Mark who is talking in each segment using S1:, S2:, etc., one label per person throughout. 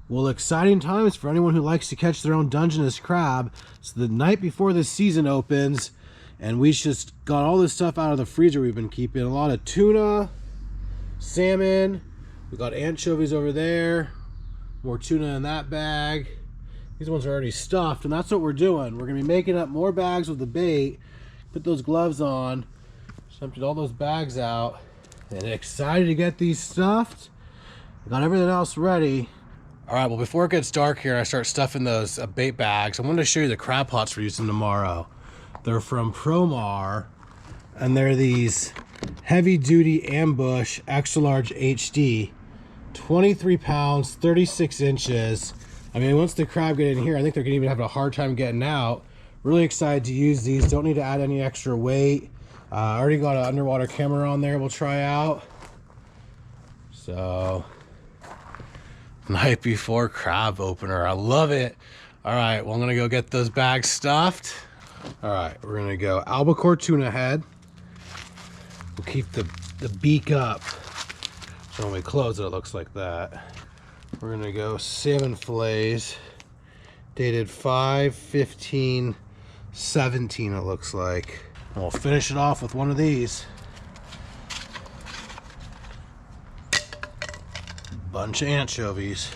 S1: Well, exciting times for anyone who likes to catch their own Dungeness crab. It's the night before the season opens, and we just got all this stuff out of the freezer we've been keeping. A lot of tuna, salmon, we got anchovies over there, more tuna in that bag. These ones are already stuffed, and that's what we're doing. We're gonna be making up more bags with the bait, put those gloves on, just emptied all those bags out, and excited to get these stuffed. Got everything else ready. All right, well, before it gets dark here and I start stuffing those bait bags, I wanted to show you the crab pots we're using tomorrow. They're from Promar, and they're these heavy-duty ambush extra large HD, 23 pounds, 36 inches. I mean, once the crab get in here, I think they're gonna even have a hard time getting out. Really excited to use these. Don't need to add any extra weight. I already got an underwater camera on there we'll try out. So, night before crab opener, I love it. All right, well, I'm gonna go get those bags stuffed. All right, we're gonna go albacore tuna head. We'll keep the beak up, so when we close it, it looks like that. We're gonna go salmon fillets, dated 5/15/17, it looks like. And we'll finish it off with one of these. Bunch of anchovies.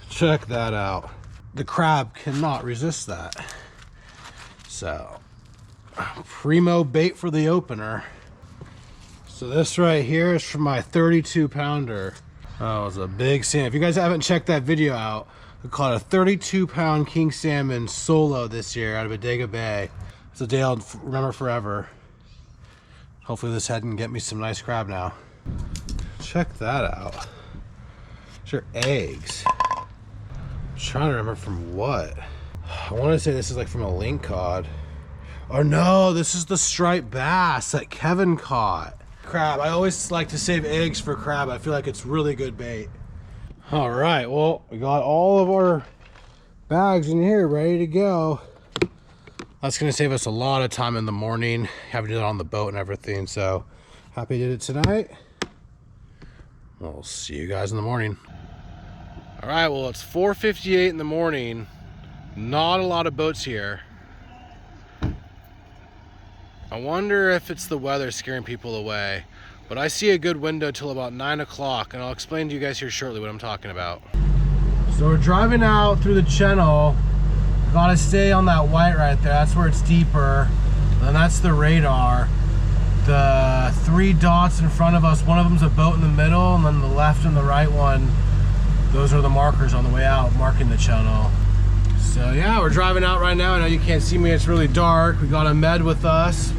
S1: Check that out. The crab cannot resist that. So, primo bait for the opener. So this right here is from my 32 pounder. Oh, it was a big salmon. If you guys haven't checked that video out, we caught a 32 pound king salmon solo this year out of Bodega Bay. It's a day I'll remember forever. Hopefully this head can get me some nice crab now. Check that out. These are eggs. I'm trying to remember from what. I want to say this is like from a link cod. Oh no, this is the striped bass that Kevin caught. Crab. I always like to save eggs for crab. I feel like it's really good bait. All right, well, we got all of our bags in here ready to go. That's gonna save us a lot of time in the morning, having to do it on the boat and everything. So happy I did it tonight. We'll see you guys in the morning. All right, well, it's 4:58 in the morning. Not a lot of boats here. I wonder if it's the weather scaring people away, but I see a good window till about 9 o'clock, and I'll explain to you guys here shortly what I'm talking about. So we're driving out through the channel. Gotta stay on that white right there. That's where it's deeper. And that's the radar. The 3 dots in front of us, one of them's a boat in the middle, and then the left and the right one, those are the markers on the way out marking the channel. So yeah, we're driving out right now. I know you can't see me, it's really dark. We got a med with us.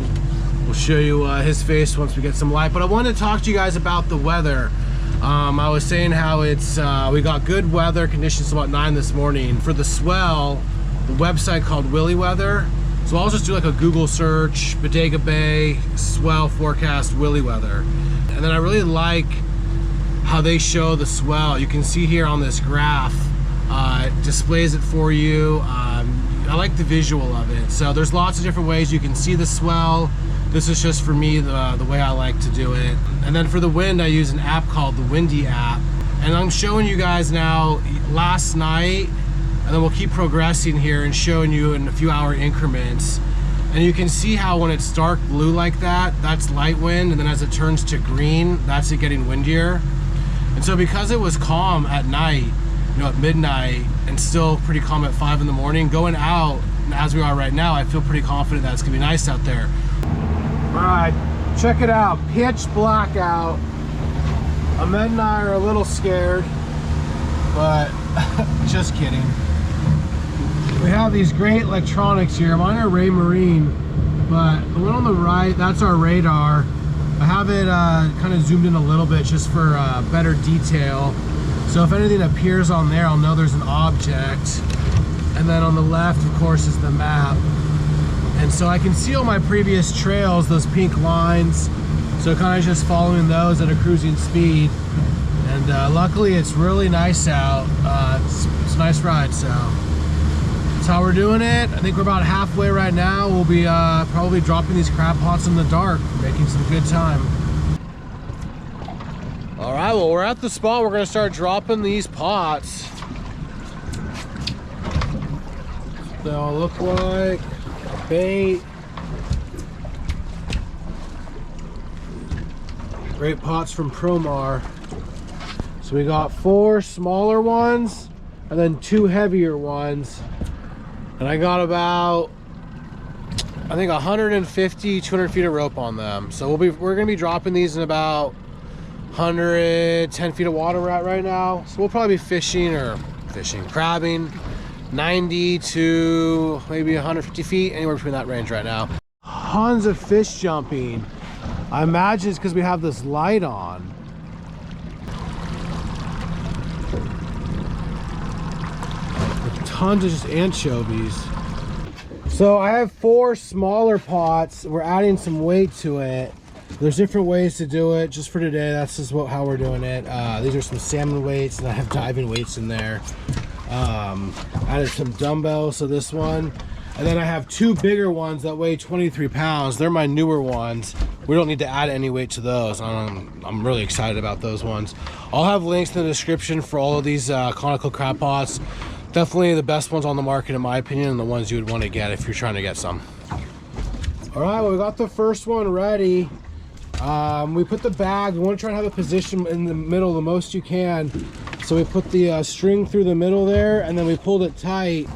S1: We'll show you his face once we get some light. But I wanted to talk to you guys about the weather. I was saying how it's we got good weather conditions about 9 this morning. For the swell, the website called Willy Weather. So I'll just do like a Google search, Bodega Bay, swell forecast, Willy Weather. And then I really like how they show the swell. You can see here on this graph, it displays it for you. I like the visual of it. So there's lots of different ways you can see the swell. This is just for me, the way I like to do it. And then for the wind, I use an app called the Windy app. And I'm showing you guys now last night, and then we'll keep progressing here and showing you in a few hour increments. And you can see how when it's dark blue like that, that's light wind, and then as it turns to green, that's it getting windier. And so because it was calm at night, you know, at midnight, and still pretty calm at 5 in the morning, going out, as we are right now, I feel pretty confident that it's gonna be nice out there. All right, check it out, pitch black out. Ahmed and I are a little scared, but just kidding. We have these great electronics here. Mine are Ray Marine, but the one on the right, that's our radar. I have it kind of zoomed in a little bit just for better detail. So if anything appears on there, I'll know there's an object. And then on the left, of course, is the map. And so I can see all my previous trails, those pink lines. So kind of just following those at a cruising speed. And luckily it's really nice out. It's a nice ride, so. That's how we're doing it. I think we're about halfway right now. We'll be probably dropping these crab pots in the dark, making some good time. All right. right, well, we're at the spot. We're gonna start dropping these pots. They'll look like bait. Great pots from Promar. So we got 4 smaller ones and then 2 heavier ones. And I got about, I think 150, 200 feet of rope on them. So we're gonna be dropping these in about 110 feet of water we're at right now. So we'll probably be crabbing 90 to maybe 150 feet, anywhere between that range right now. Tons of fish jumping. I imagine it's because we have this light on. With tons of just anchovies. So I have 4 smaller pots. We're adding some weight to it. There's different ways to do it. Just for today, that's just how we're doing it. These are some salmon weights, and I have diving weights in there. Added some dumbbells to this one. And then I have 2 bigger ones that weigh 23 pounds. They're my newer ones. We don't need to add any weight to those. I'm really excited about those ones. I'll have links in the description for all of these conical crab pots. Definitely the best ones on the market in my opinion, and the ones you would want to get if you're trying to get some. All right, well, we got the first one ready. We put the bag, we want to try and have a position in the middle the most you can. So we put the string through the middle there, and then we pulled it tight.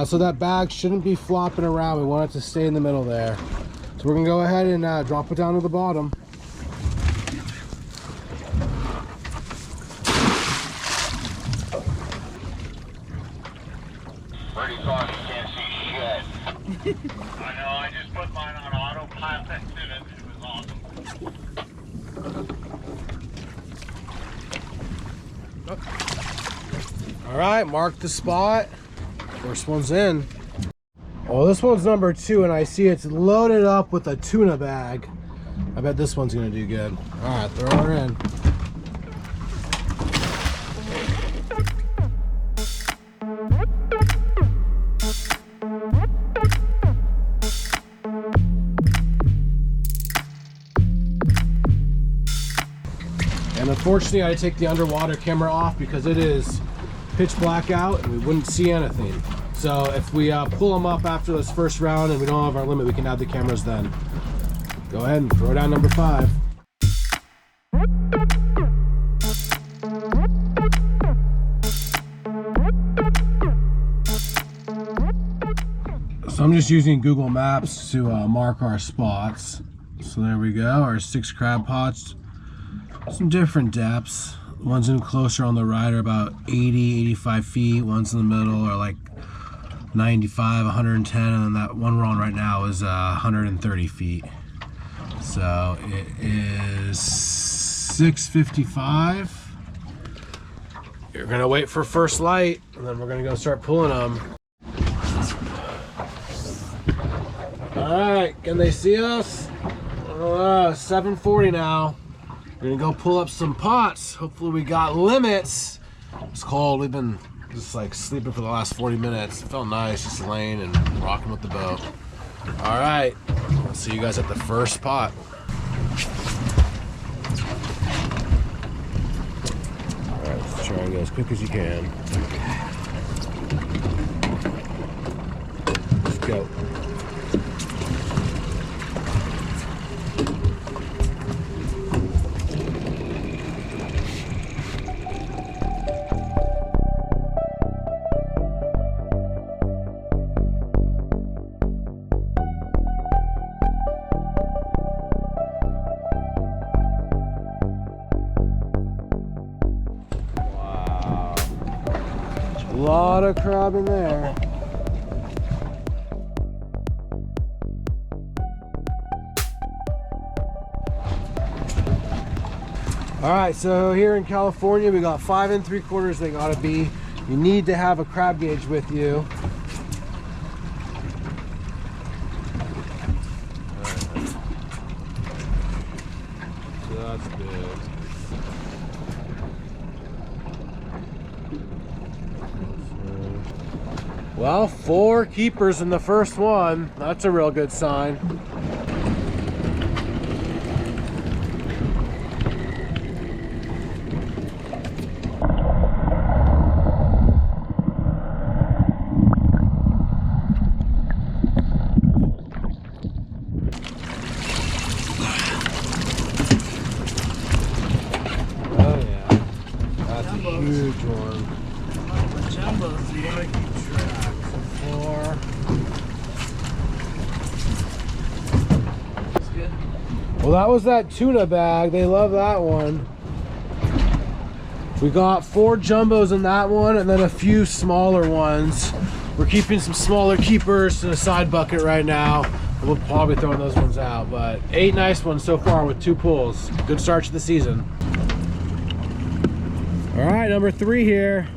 S1: So that bag shouldn't be flopping around. We want it to stay in the middle there. So we're gonna go ahead and drop it down to the bottom.
S2: Pretty far, you can't see shit. I know, I just put mine on autopilot and it was awesome.
S1: All right, mark the spot. First one's in. Oh, this one's number 2, and I see it's loaded up with a tuna bag. I bet this one's gonna do good. All right, throw her in. And unfortunately, I had to take the underwater camera off because it is pitch black out and we wouldn't see anything. So if we pull them up after this first round and we don't have our limit, we can add the cameras then. Go ahead and throw down number 5. So I'm just using Google Maps to mark our spots. So there we go, our 6 crab pots. Some different depths. Ones in closer on the right are about 80, 85 feet. Ones in the middle are like 95, 110, and then that one we're on right now is 130 feet. So it is 6:55. You're gonna wait for first light, and then we're gonna go start pulling them. All right, can they see us? 7:40 now. We're gonna go pull up some pots. Hopefully we got limits. It's cold. We've been just like sleeping for the last 40 minutes. It felt nice just laying and rocking with the boat. All right, I'll see you guys at the first pot. All right, let's try and go as quick as you can. Let's go. A lot of crab in there. All right, so here in California, we got 5 3/4 they gotta be. You need to have a crab gauge with you. So that's good. Well, 4 keepers in the first one. That's a real good sign.
S3: Jumbos.
S1: Huge one.
S3: Jumbos, dude.
S1: Four.
S3: That's good.
S1: Well, that was that tuna bag. They love that one. We got 4 jumbos in that one and then a few smaller ones. We're keeping some smaller keepers in a side bucket right now. We'll probably throw those ones out, but 8 nice ones so far with 2 pulls. Good start to the season. All right, number 3 here.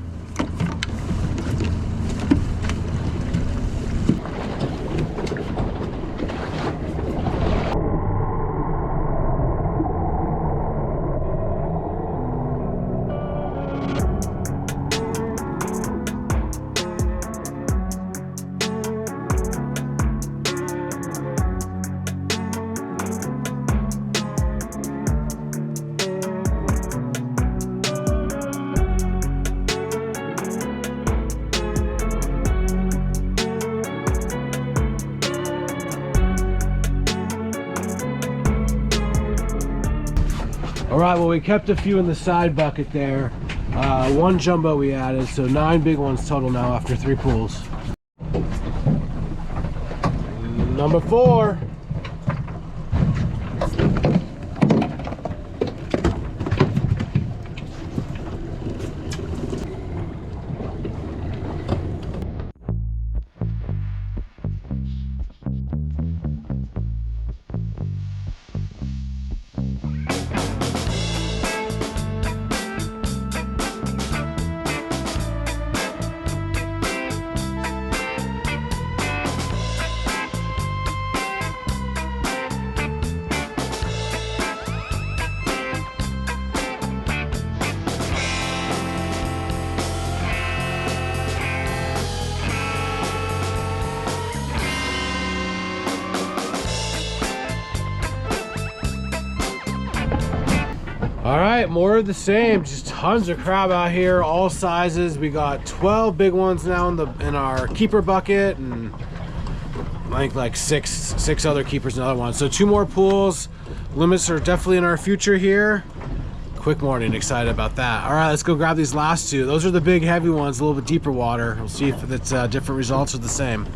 S1: All right, well, we kept a few in the side bucket there. 1 jumbo we added, so 9 big ones total now after 3 pulls. Number 4. All right, more of the same. Just tons of crab out here, all sizes. We got 12 big ones now in our keeper bucket, and I think like six other keepers in the other one. So 2 more pools. Limits are definitely in our future here. Quick morning, excited about that. All right, let's go grab these last 2. Those are the big heavy ones, a little bit deeper water. We'll see if it's different results or the same.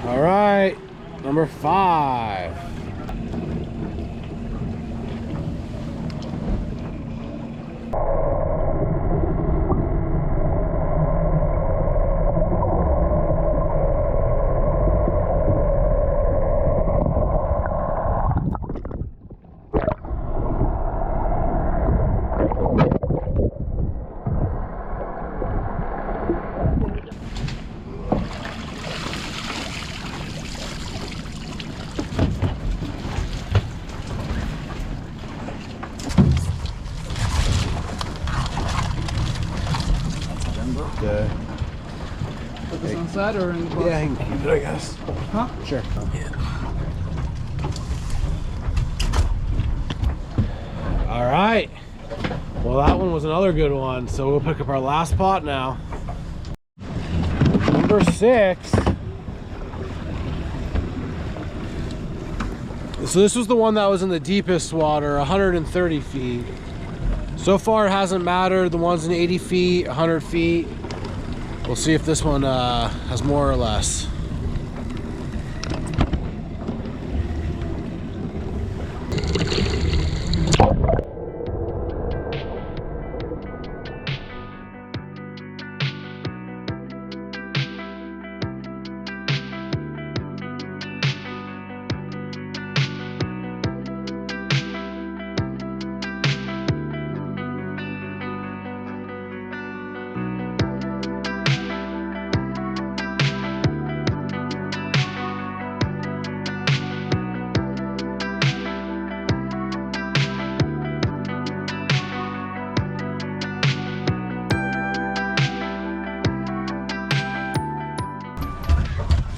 S1: All right, number 5.
S3: Put this on the side or in the box?
S1: Yeah, I can keep it, I guess.
S3: Huh?
S1: Sure.
S3: Yeah.
S1: All right. Well, that one was another good one. So we'll pick up our last pot now. Number 6. So this was the one that was in the deepest water, 130 feet. So far it hasn't mattered. The ones in 80 feet, 100 feet. We'll see if this one has more or less.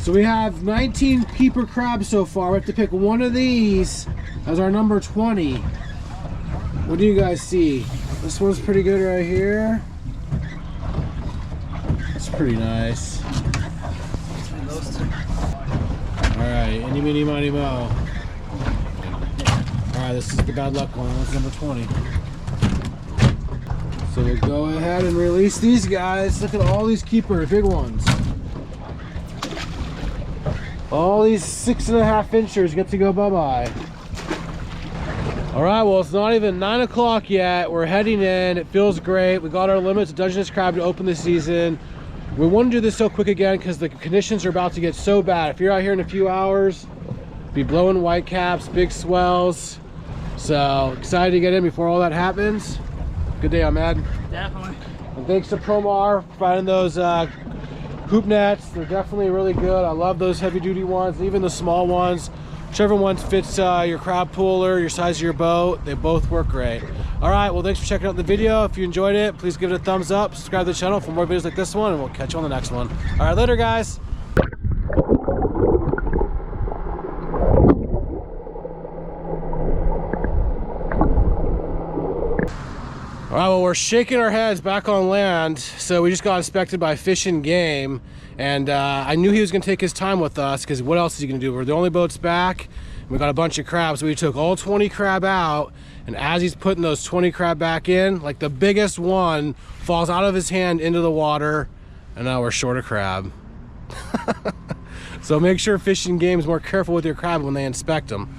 S1: So we have 19 keeper crabs so far. We have to pick one of these as our number 20. What do you guys see? This one's pretty good right here. It's pretty nice. Alright, any, meeny, miny, mo. Alright, this is the bad luck one. That's number 20. So we'll go ahead and release these guys. Look at all these keepers, big ones. All these 6.5 inchers get to go bye-bye. Alright, well, it's not even 9 o'clock yet. We're heading in. It feels great. We got our limits of Dungeness Crab to open the season. We want to do this so quick again because the conditions are about to get so bad. If you're out here in a few hours, be blowing white caps, big swells. So excited to get in before all that happens. Good day, Ahmed.
S3: Definitely.
S1: And thanks to Promar for finding those hoop nets. They're definitely really good. I love those heavy duty ones, even the small ones. Whichever one fits your crab pooler, your size of your boat, they both work great. All right, well, thanks for checking out the video. If you enjoyed it, please give it a thumbs up, subscribe to the channel for more videos like this one, and we'll catch you on the next one. All right, later, guys. All right, well, we're shaking our heads back on land. So we just got inspected by Fish and Game, and I knew he was gonna take his time with us because what else is he gonna do? We're the only boats back. We got a bunch of crabs. So we took all 20 crab out, and as he's putting those 20 crab back in, like the biggest one falls out of his hand into the water, and now we're short of crab. So make sure Fish and Game is more careful with your crab when they inspect them.